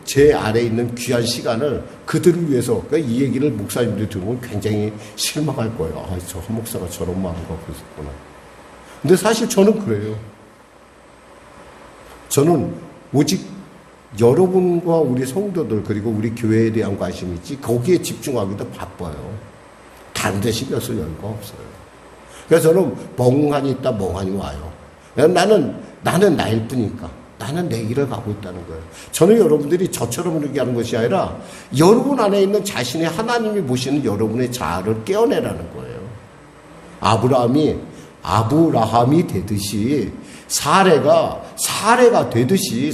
[SPEAKER 1] 제 아래에 있는 귀한 시간을 그들을 위해서, 이 얘기를 목사님들이 들으면 굉장히 실망할 거예요. 저 한 목사가 저런 마음을 갖고 있었구나. 근데 사실 저는 그래요. 저는 오직 여러분과 우리 성도들 그리고 우리 교회에 대한 관심이 있지 거기에 집중하기도 바빠요. 다른 데 신경 쓸 여유가 없어요. 그래서 저는 멍하니 있다 멍하니 와요. 나는 나일 뿐이니까. 나는 내 길을 가고 있다는 거예요. 저는 여러분들이 저처럼 얘기하는 것이 아니라 여러분 안에 있는 자신의 하나님이 보시는 여러분의 자아를 깨어내라는 거예요. 아브라함이 되듯이 사라가 되듯이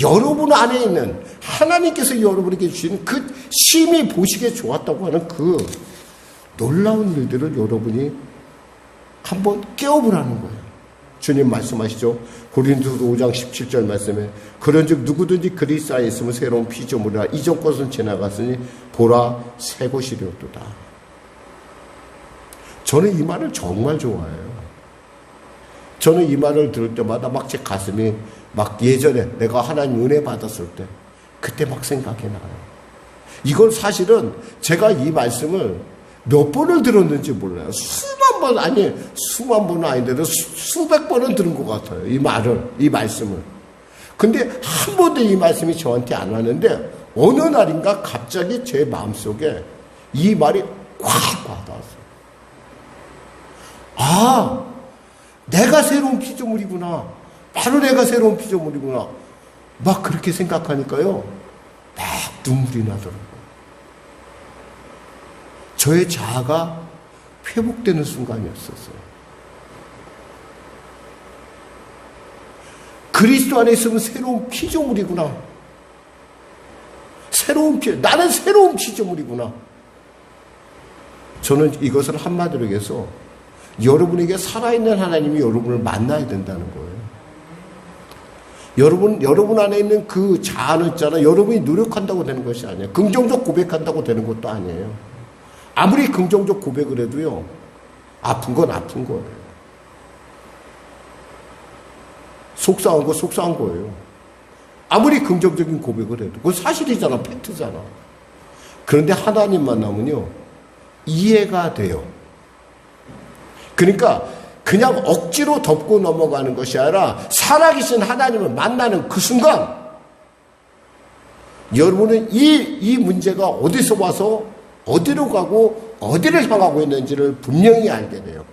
[SPEAKER 1] 여러분 안에 있는 하나님께서 여러분에게 주시는 그 심히 보시기에 좋았다고 하는 그 놀라운 일들을 여러분이 한번 깨워보라는 거예요. 주님 말씀하시죠. 고린도서 5장 17절 말씀에 그런즉 누구든지 그리스도 안에 있으면 새로운 피조물이라 이전 것은 지나갔으니 보라 새 것이려도다. 저는 이 말을 정말 좋아해요. 저는 이 말을 들을 때마다 제 가슴이 예전에 내가 하나님 은혜 받았을 때 그때 생각이 나요. 이건 사실은 제가 이 말씀을 몇 번을 들었는지 몰라요. 수만 번은 아닌데도 수백 번은 들은 것 같아요. 이 말씀을. 근데 한 번도 이 말씀이 저한테 안 왔는데 어느 날인가 갑자기 제 마음속에 이 말이 꽉 와닿았어요. 내가 새로운 피조물이구나. 바로 내가 새로운 피조물이구나. 그렇게 생각하니까요. 눈물이 나더라고요. 저의 자아가 회복되는 순간이었었어요. 그리스도 안에 있으면 새로운 피조물이구나. 나는 새로운 피조물이구나. 저는 이것을 한마디로 해서 여러분에게 살아있는 하나님이 여러분을 만나야 된다는 거예요. 여러분 안에 있는 그 자아는 있잖아요. 여러분이 노력한다고 되는 것이 아니에요. 긍정적 고백한다고 되는 것도 아니에요. 아무리 긍정적 고백을 해도요, 아픈 건 아픈 거예요. 속상한 거 속상한 거예요. 아무리 긍정적인 고백을 해도 그건 사실이잖아. 팩트잖아. 그런데 하나님 만나면요 이해가 돼요. 그러니까 그냥 억지로 덮고 넘어가는 것이 아니라 살아계신 하나님을 만나는 그 순간 여러분은 이 문제가 어디서 와서 어디로 가고 어디를 향하고 있는지를 분명히 알게 돼요.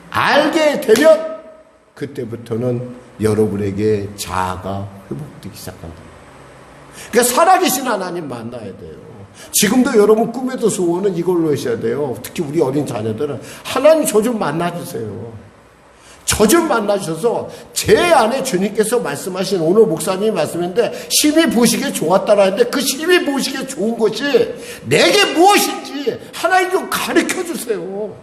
[SPEAKER 1] 알게 되면 그때부터는 여러분에게 자아가 회복되기 시작한다. 그러니까 살아계신 하나님 만나야 돼요. 지금도 여러분 꿈에도 소원은 이걸로 하셔야 돼요. 특히 우리 어린 자녀들은 하나님 저 좀 만나주세요. 저 좀 만나주셔서 제 안에 주님께서 말씀하신 오늘 목사님이 말씀인데 심히 보시기에 좋았다라 했는데 그 심히 보시기에 좋은 것이 내게 무엇인지 하나님 좀 가르쳐 주세요.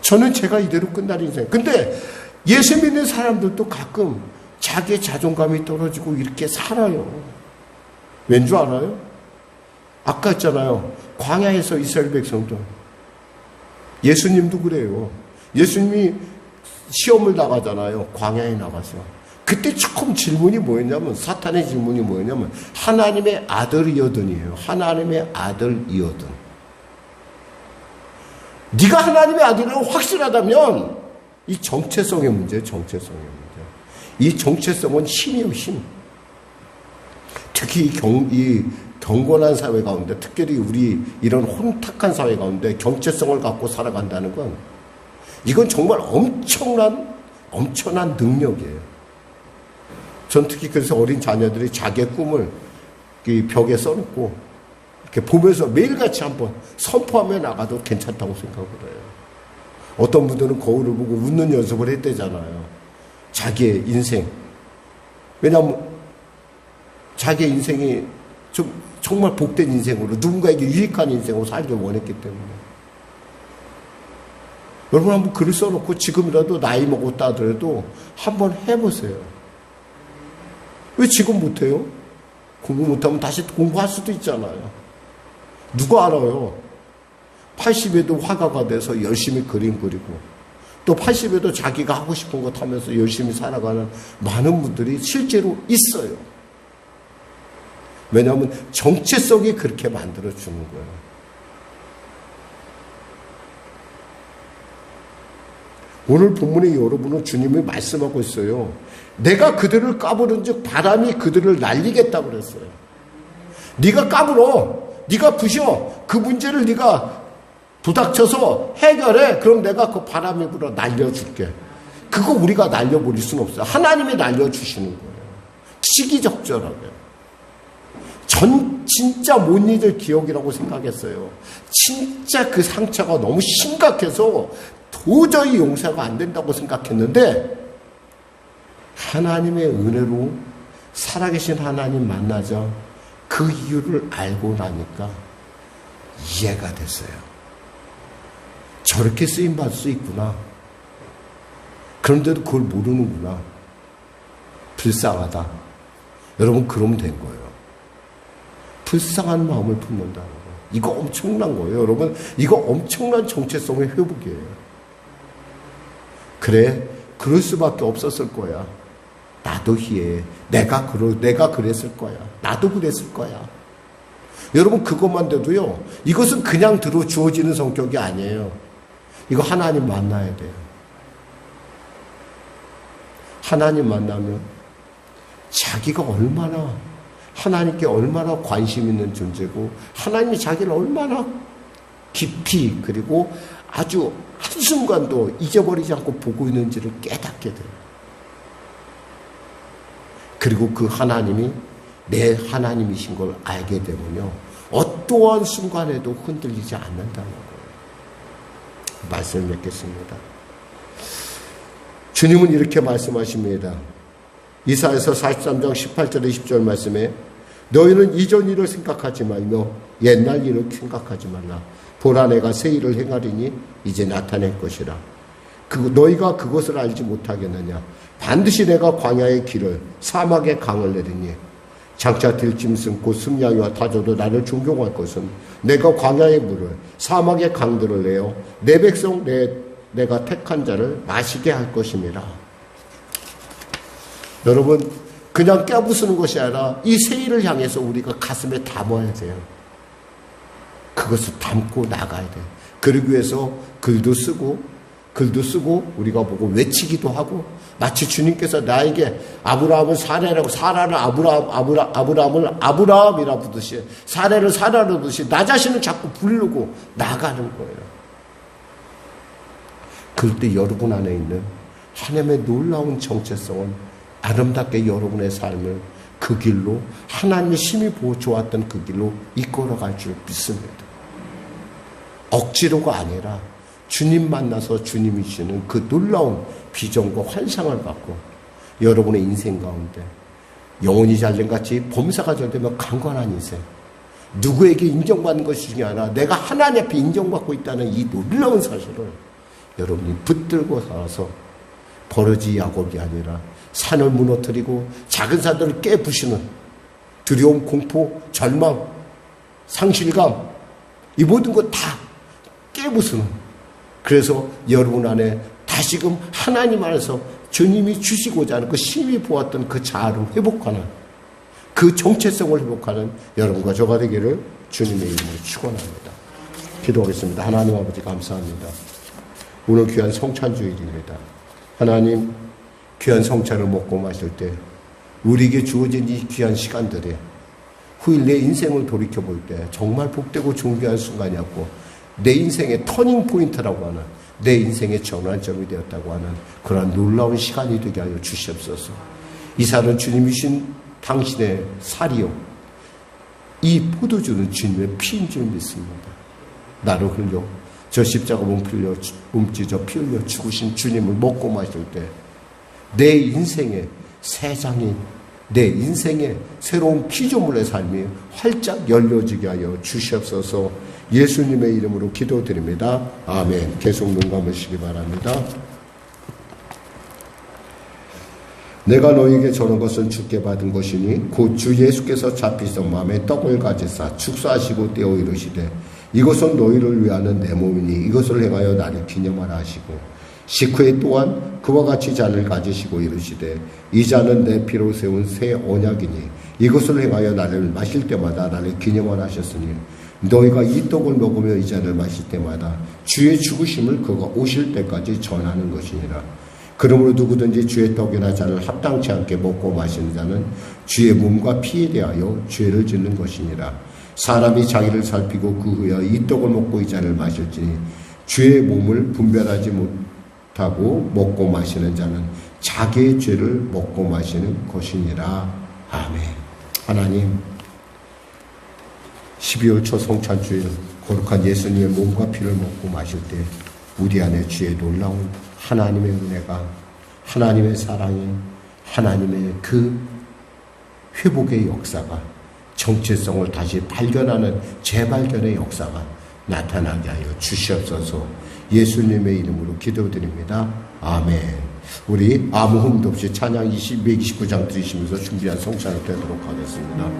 [SPEAKER 1] 저는 제가 이대로 끝날 인생. 근데 예수 믿는 사람들도 가끔 자기의 자존감이 떨어지고 이렇게 살아요. 왠 줄 알아요? 아까 했잖아요. 광야에서 이스라엘 백성들. 예수님도 그래요. 예수님이 시험을 나가잖아요. 광야에 나가서. 그때 처음 질문이 뭐였냐면 사탄의 질문이 뭐였냐면 하나님의 아들이거든이에요. 하나님의 아들이거든. 네가 하나님의 아들이라고 확실하다면 이 정체성의 문제예요. 정체성의 문제. 이 정체성은 힘이에요. 힘. 특히 이 경건한 사회 가운데 특별히 우리 이런 혼탁한 사회 가운데 정체성을 갖고 살아간다는 건 이건 정말 엄청난 능력이에요. 전 특히 그래서 어린 자녀들이 자기의 꿈을 이 벽에 써놓고 이렇게 보면서 매일같이 한번 선포하며 나가도 괜찮다고 생각을 해요. 어떤 분들은 거울을 보고 웃는 연습을 했대잖아요. 자기의 인생. 왜냐하면 자기의 인생이 좀 정말 복된 인생으로 누군가에게 유익한 인생으로 살길 원했기 때문에. 여러분 한번 글을 써놓고 지금이라도 나이 먹었다 하더라도 한번 해보세요. 왜 지금 못해요? 공부 못하면 다시 공부할 수도 있잖아요. 누가 알아요? 80에도 화가가 돼서 열심히 그림 그리고 또 80에도 자기가 하고 싶은 것 하면서 열심히 살아가는 많은 분들이 실제로 있어요. 왜냐하면 정체성이 그렇게 만들어주는 거예요. 오늘 본문에 여러분은 주님이 말씀하고 있어요. 내가 그들을 까부른 즉 바람이 그들을 날리겠다고 그랬어요. 네가 까불어. 네가 부셔. 그 문제를 네가 부닥쳐서 해결해. 그럼 내가 그 바람이 불어 날려줄게. 그거 우리가 날려버릴 수는 없어요. 하나님이 날려주시는 거예요. 시기적절하게. 전 진짜 못 잊을 기억이라고 생각했어요. 진짜 그 상처가 너무 심각해서 도저히 용서가 안 된다고 생각했는데 하나님의 은혜로 살아계신 하나님 만나자 그 이유를 알고 나니까 이해가 됐어요. 저렇게 쓰임받을 수 있구나. 그런데도 그걸 모르는구나. 불쌍하다. 여러분 그러면 된 거예요. 불쌍한 마음을 품는다는 거예요. 이거 엄청난 거예요. 여러분 이거 엄청난 정체성의 회복이에요. 그래 그럴 수밖에 없었을 거야. 나도 희해. 내가 그랬을 거야. 나도 그랬을 거야. 여러분 그것만 돼도요. 이것은 그냥 들어 주어지는 성격이 아니에요. 이거 하나님 만나야 돼요. 하나님 만나면 자기가 얼마나 하나님께 얼마나 관심 있는 존재고 하나님이 자기를 얼마나 깊이 그리고 아주 한순간도 잊어버리지 않고 보고 있는지를 깨닫게 돼요. 그리고 그 하나님이 내 하나님이신 걸 알게 되면요. 어떠한 순간에도 흔들리지 않는다는 거예요. 말씀을 맺겠습니다. 주님은 이렇게 말씀하십니다. 이사야서 43장 18절에 20절 말씀에 너희는 이전 일을 생각하지 말며 옛날 일을 생각하지 말라. 보라 내가 새 일을 행하리니 이제 나타낼 것이라. 너희가 그것을 알지 못하겠느냐. 반드시 내가 광야의 길을 사막의 강을 내리니 장차 들짐승 곧 승냥이와 타조도 나를 존경할 것은 내가 광야의 물을 사막의 강들을 내어 내 백성 내가 택한 자를 마시게 할 것임이라. 여러분, 그냥 깨부수는 것이 아니라 이 세일을 향해서 우리가 가슴에 담아야 돼요. 그것을 담고 나가야 돼요. 그러기 위해서 글도 쓰고 우리가 보고 외치기도 하고, 마치 주님께서 나에게 아브라함은 사례라고, 사라는 아브라함을 아브라함이라 부르듯이, 사례를 사라로 부르듯이 나 자신을 자꾸 부르고 나가는 거예요. 그럴 때 여러분 안에 있는 하나님의 놀라운 정체성은 아름답게 여러분의 삶을 그 길로, 하나님의 심히 좋았던 그 길로 이끌어갈 줄 믿습니다. 억지로가 아니라 주님 만나서 주님이 주시는 그 놀라운 비전과 환상을 갖고 여러분의 인생 가운데 영혼이 잘된같이 범사가 잘되면 강건한 인생, 누구에게 인정받는 것이 중요하나 내가 하나님 앞에 인정받고 있다는 이 놀라운 사실을 여러분이 붙들고 살아서 버러지 야곱이 아니라 산을 무너뜨리고 작은 산들을 깨부시는 두려움, 공포, 절망, 상실감, 이 모든 것 다 깨부수는, 그래서 여러분 안에 다시금 하나님 안에서 주님이 주시고자 하는 그 심히 보았던 그 자아를 회복하는, 그 정체성을 회복하는 여러분과 저가 되기를 주님의 이름으로 축원합니다. 기도하겠습니다. 하나님 아버지 감사합니다. 오늘 귀한 성찬주일입니다. 하나님, 귀한 성찬을 먹고 마실 때 우리에게 주어진 이 귀한 시간들에 후일 내 인생을 돌이켜볼 때 정말 복되고 존귀한 순간이었고, 내 인생의 터닝 포인트라고 하는, 내 인생의 전환점이 되었다고 하는 그러한 놀라운 시간이 되게 하여 주시옵소서. 이 살은 주님이신 당신의 살이요, 이 포도주는 주님의 피인 줄 믿습니다. 나를 흘려 저 십자가 몸 찢어 피 흘려 죽으신 주님을 먹고 마실 때 내 인생의 새 장인, 내 인생의 새로운 피조물의 삶이 활짝 열려지게 하여 주시옵소서. 예수님의 이름으로 기도드립니다. 아멘. 계속 눈 감으시기 바랍니다. 내가 너에게 전한 것은 주께 받은 것이니 곧 주 예수께서 잡히사 마음에 떡을 가지사 축사하시고 떼어 이르시되 이것은 너희를 위하는 내 몸이니 이것을 행하여 나를 기념하라 하시고, 식후에 또한 그와 같이 잔을 가지시고 이르시되 이 잔은 내 피로 세운 새 언약이니 이것을 행하여 나를 마실 때마다 나를 기념하라 하셨으니 너희가 이 떡을 먹으며 이 잔을 마실 때마다 주의 죽으심을 그가 오실 때까지 전하는 것이니라. 그러므로 누구든지 주의 떡이나 잔을 합당치 않게 먹고 마시는 자는 주의 몸과 피에 대하여 죄를 짓는 것이니라. 사람이 자기를 살피고 그 후에 이 떡을 먹고 이 잔을 마실지니 주의 몸을 분별하지 못하고 먹고 마시는 자는 자기의 죄를 먹고 마시는 것이니라. 아멘. 하나님, 12월 초 성찬주일 거룩한 예수님의 몸과 피를 먹고 마실 때 우리 안에 주의 놀라운 하나님의 은혜가, 하나님의 사랑이, 하나님의 그 회복의 역사가, 정체성을 다시 발견하는 재발견의 역사가 나타나게 하여 주시옵소서. 예수님의 이름으로 기도드립니다. 아멘. 우리 아무 흠도 없이 찬양 229장 들으시면서 준비한 성찬을 되도록 하겠습니다.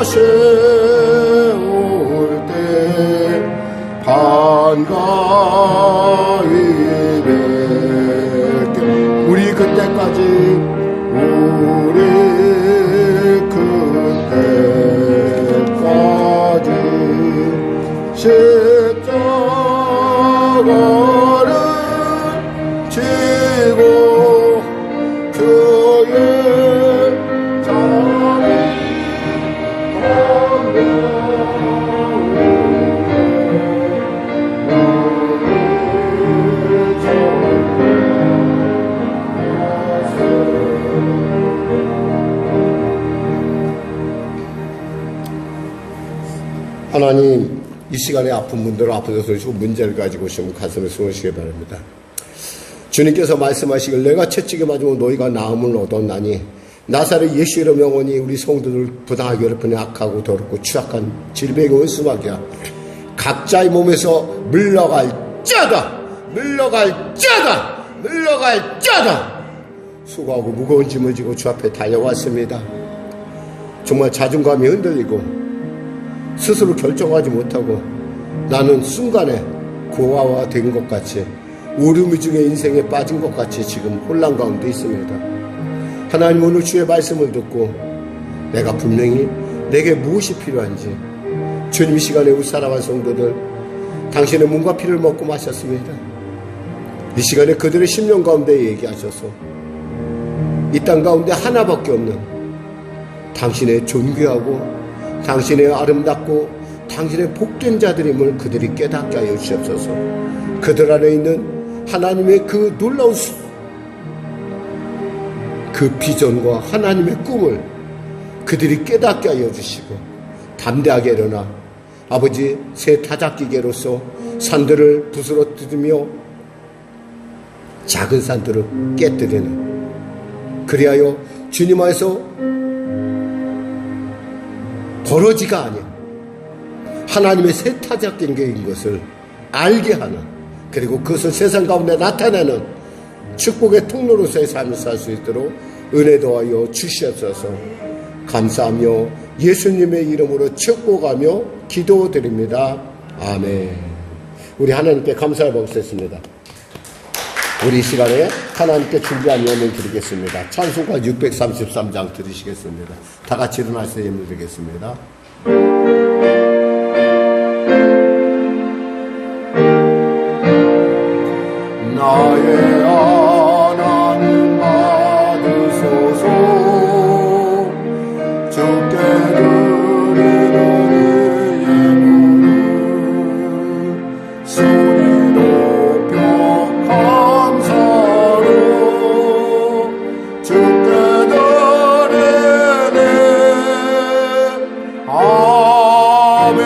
[SPEAKER 1] 세울 때 반가이 뵐게. 우리 그때까지 십자가를 지고 주의 자리 하나님, 이 시간에 아픈 분들은 아픈 데서 오시고 문제를 가지고 오시면 가슴을 숨으시기 바랍니다. 주님께서 말씀하시길 내가 채찍에 맞으면 너희가 나음을 얻었나니 나사렛 예수 이름 영원히 우리 성도들 부당하게 괴롭히는 악하고 더럽고 취약한 질병의 원수마귀야 각자의 몸에서 물러갈 자다. 물러갈 자다. 물러갈 자다. 수고하고 무거운 짐을 지고 주 앞에 달려왔습니다. 정말 자존감이 흔들리고 스스로 결정하지 못하고 나는 순간에 고아와 된 것 같이 오르미 중에 인생에 빠진 것 같이 지금 혼란 가운데 있습니다. 하나님, 오늘 주의 말씀을 듣고 내가 분명히 내게 무엇이 필요한지 주님, 이 시간에 우리 사랑하는 성도들 당신의 몸과 피를 먹고 마셨습니다. 이 시간에 그들의 심령 가운데 얘기하셔서 이 땅 가운데 하나밖에 없는 당신의 존귀하고 당신의 아름답고 당신의 복된 자들임을 그들이 깨닫게 하여 주시옵소서. 그들 안에 있는 하나님의 그 놀라운 그 비전과 하나님의 꿈을 그들이 깨닫게 하여 주시고 담대하게 일어나 아버지 새 타작기계로서 산들을 부스러뜨리며 작은 산들을 깨뜨리는, 그리하여 주님 안에서 버러지가 아닌 하나님의 새 타작기계인 것을 알게 하는, 그리고 그것을 세상 가운데 나타내는 축복의 통로로서의 삶을 살 수 있도록 은혜 더하여 주시옵소서. 감사하며 예수님의 이름으로 축복하며 기도드립니다. 아멘. 우리 하나님께 감사를 먹겠습니다. 우리 이 시간에 하나님께 준비한 예물 드리겠습니다. 찬송가 633장 들으시겠습니다. 다 같이 일어나서 예물 드리겠습니다. 나의 하나님 받으소서. 주께 드리는 이 예물을 손이 높여 감사로 주께 드리네. 아멘.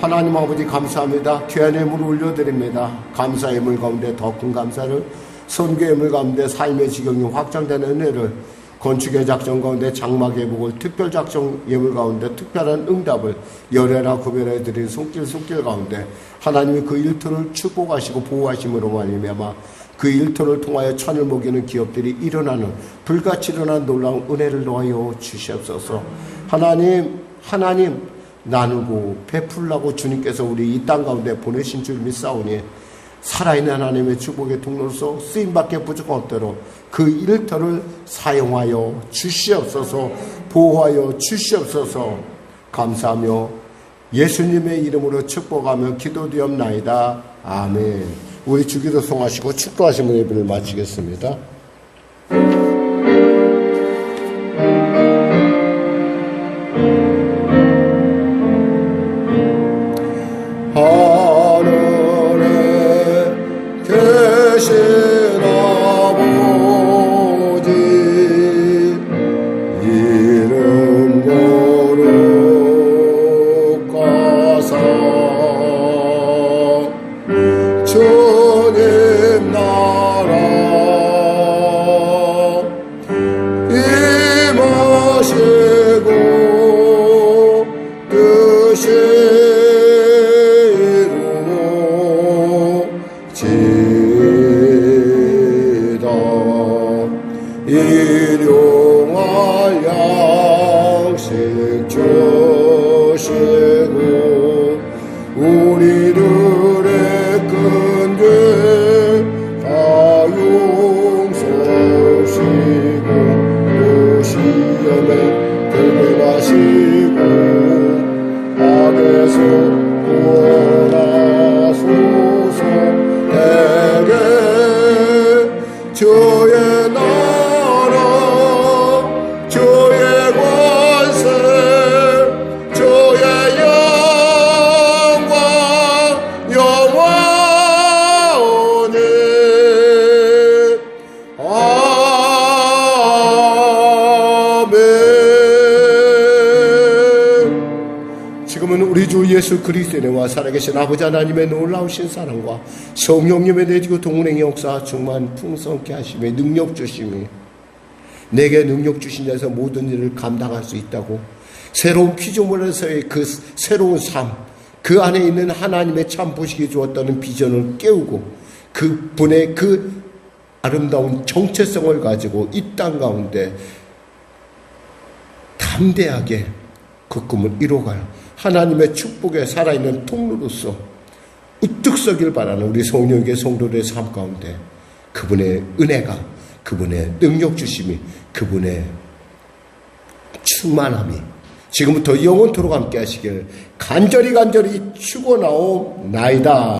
[SPEAKER 1] 하나님 아버지 감사합니다. 귀한 예물을 올려드립니다. 감사 예물 가운데 더 큰 감사를, 선교 예물 가운데 삶의 지경이 확장되는 은혜를, 건축의 작전 가운데 장막 예복을, 특별 작전 예물 가운데 특별한 응답을, 열애나 구별해 드린 손길 가운데 하나님이 그 일터를 축복하시고 보호하심으로 말미암아 그 일터를 통하여 천을 먹이는 기업들이 일어나는, 불같이 일어나는 놀라운 은혜를 놓아여 주시옵소서. 하나님 나누고 베풀라고 주님께서 우리 이 땅 가운데 보내신 줄 믿사오니 살아있는 하나님의 축복의 통로로서 쓰임밖에 부족한 없도록 그 일터를 사용하여 주시옵소서. 보호하여 주시옵소서. 감사하며 예수님의 이름으로 축복하며 기도드리옵나이다. 아멘. 우리 주기도 송하시고 축도하시는 예배를 마치겠습니다. 일용할 야 주시고 우리들의 큰 죄 다 용서하시고 시험에 들게 하시고 악에서 구원하소서. 내게 주의 나라 주의 권세 주의 영광 영원히 아멘. 지금은 우리 주 예수 그리스도의 은혜와 살아계신 아버지 하나님의 놀라우신 사랑과 성령님의 내지고 동운행의 역사 충만 풍성케 하심에 능력 주심이 내게 능력 주신 자에서 모든 일을 감당할 수 있다고 새로운 피조물에서의 그 새로운 삶, 그 안에 있는 하나님의 참 보시기 주었다는 비전을 깨우고 그분의 그 아름다운 정체성을 가지고 이 땅 가운데 담대하게 그 꿈을 이뤄갈 하나님의 축복에 살아있는 통로로서 우뚝 서길 바라는 우리 성령의 성도들의 삶 가운데 그분의 은혜가, 그분의 능력 주심이, 그분의 충만함이 지금부터 영원토록 함께 하시길 간절히 축원하옵나이다.